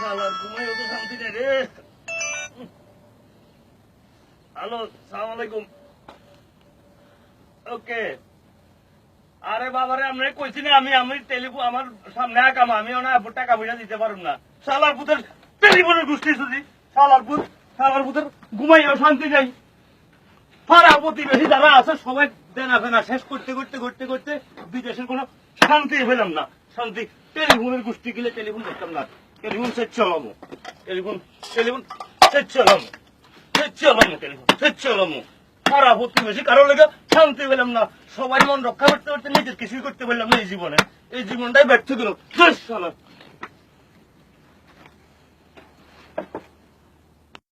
শালার ঘুমাইও তো শান্তি নেই রে। হ্যালো, সালাম আলাইকুম। ওকে। আরে বাবারে আমরা কইছি না আমি টেলিফোন আমার সামনে আকাম আমি টাকা পয়সা দিতে পারুম না। শালার পুতের টেলিফোনের গোষ্ঠী শুধু শালার পুতের ঘুমাইও শান্তি নেই। পাড়া প্রতিবেশী যারা আছে সবাই দেনা ফেনা শেষ করতে করতে করতে করতে বিদেশের কোনো শান্তি পেলাম না। শান্তি টেলিফোনের গোষ্ঠী গেলে টেলিফোন দেখতাম না। টেলিফোন সেট চালামো, টেলিফোন সেট চালামো, টেলিফোন সেট চালামো। পাড়া প্রতিবেশী কারো লেগে শান্তি পেলাম না। সবাই মন রক্ষা করতে করতে নিজের কিছুই করতে পারলাম না এই জীবনে। এই জীবনটাই ব্যর্থ গেল।